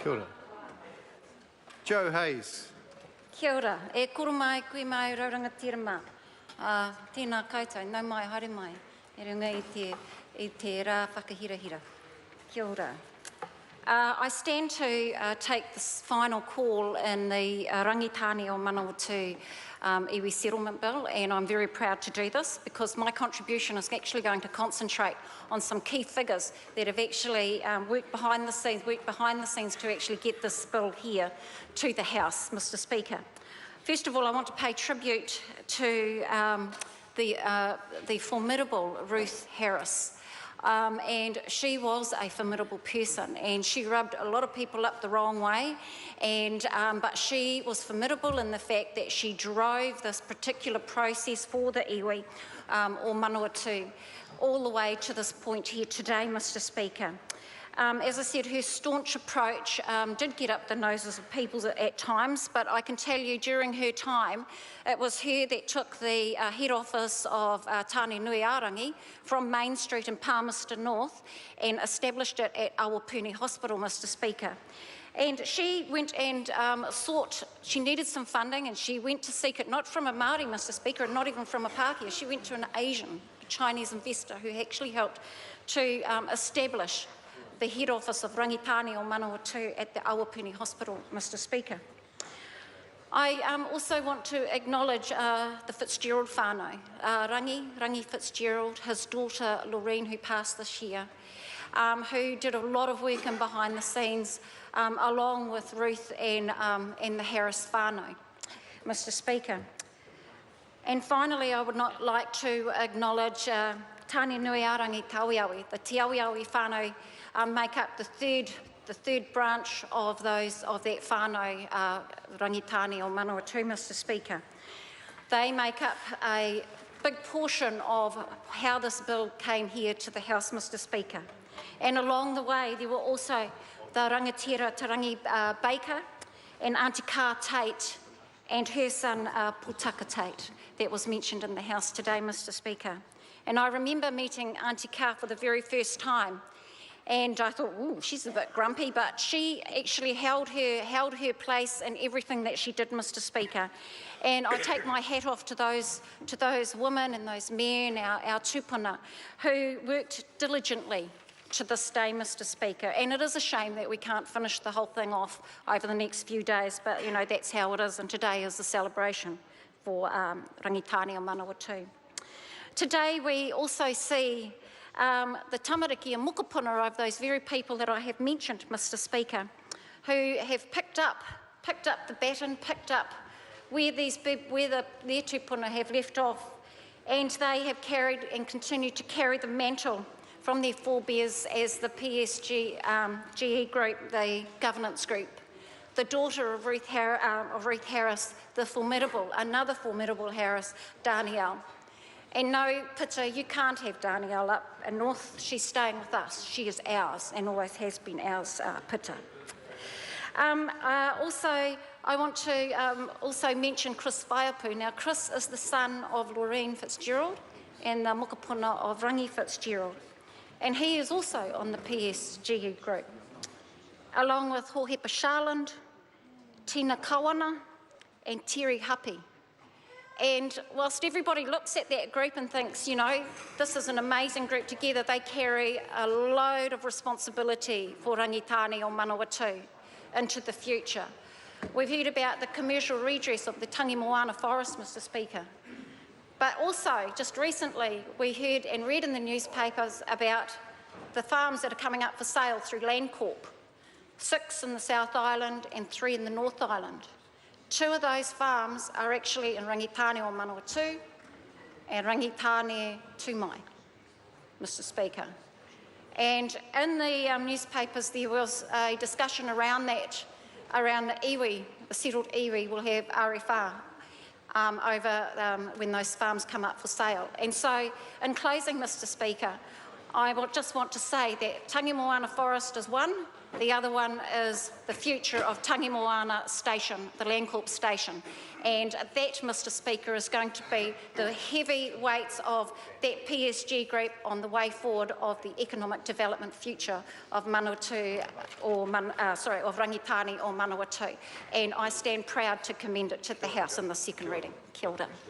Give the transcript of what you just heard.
Kia ora. Joe Hayes. Kia ora. E koro mai koe mai rauranga tira mā. Tēnā koutou, nau mai, haere mai. E runga i te rā whakahirahira. Kia ora. I stand to take this final call in the Rangitāne o Manawatu iwi settlement bill, and I'm very proud to do this because my contribution is actually going to concentrate on some key figures that have actually worked behind the scenes to actually get this bill here to the House, Mr. Speaker. First of all, I want to pay tribute to the formidable Ruth Harris. And she was a formidable person, and she rubbed a lot of people up the wrong way, and but she was formidable in the fact that she drove this particular process for the iwi or Manawatu all the way to this point here today, Mr. Speaker. As I said, her staunch approach did get up the noses of people at times, but I can tell you during her time, it was her that took the head office of Tāne Nui Arangi from Main Street in Palmerston North and established it at Awapuni Hospital, Mr. Speaker. And she went and she needed some funding, and she went to seek it not from a Māori, Mr. Speaker, and not even from a Pākehā. She went to an Asian, Chinese investor who actually helped to establish the head office of Rangitāne o Manawatu at the Awapuni Hospital, Mr. Speaker. I also want to acknowledge the Fitzgerald whānau, Rangi Fitzgerald, his daughter Lorraine, who passed this year, who did a lot of work in behind the scenes, along with Ruth and the Harris whānau, Mr. Speaker. And finally, I would not like to acknowledge Tāne Nui Arangi Tauiawi. The Te Awiawi whānau make up the third branch of that whānau, Rangitāne o Manawatu, Mr. Speaker. They make up a big portion of how this bill came here to the House, Mr. Speaker. And along the way, there were also the rangatira Tarangi Baker and Auntie Ka Tate and her son Putaka Tate that was mentioned in the House today, Mr. Speaker. And I remember meeting Auntie Ka for the very first time, and I thought, ooh, she's a bit grumpy, but she actually held her place in everything that she did, Mr. Speaker. And I take my hat off to those women and those men, our tupuna, who worked diligently to this day, Mr. Speaker. And it is a shame that we can't finish the whole thing off over the next few days, but you know, that's how it is, and today is a celebration for Rangitāne o Manawatu. Today we also see the tamariki and mukapuna of those very people that I have mentioned, Mr. Speaker, who have picked up the baton, picked up where their tupuna have left off, and they have carried and continue to carry the mantle from their forebears as the PSG group, the governance group. The daughter of Ruth Harris, another formidable Harris, Danielle. And no, Pita, you can't have Danielle up in North. She's staying with us. She is ours and always has been ours, Pita. Also, I want to also mention Chris Waiapu. Now, Chris is the son of Lorraine Fitzgerald and the mokapuna of Rangi Fitzgerald. And he is also on the PSG group, along with Hohepa Sharland, Tina Kawana and Terry Hapi. And whilst everybody looks at that group and thinks, you know, this is an amazing group together, they carry a load of responsibility for Rangitāne o Manawatu into the future. We've heard about the commercial redress of the Tangi Moana forest, Mr. Speaker. But also, just recently, we heard and read in the newspapers about the farms that are coming up for sale through Landcorp. 6 in the South Island and 3 in the North Island. 2 of those farms are actually in Rangitāne o Manawatu and Rangitāne Tūmai, Mr. Speaker. And in the newspapers there was a discussion around that, around the iwi, the settled iwi will have RFR over when those farms come up for sale. And so, in closing, Mr. Speaker, I just want to say that Tangi Moana Forest is one, The other one is the future of Tangi Moana Station, the Landcorp Station. And that, Mr Speaker, is going to be the heavy weights of that PSG group on the way forward of the economic development future of Manawatu, of Rangitāne or Manawatu. And I stand proud to commend it to the House in the second reading. Kia ora.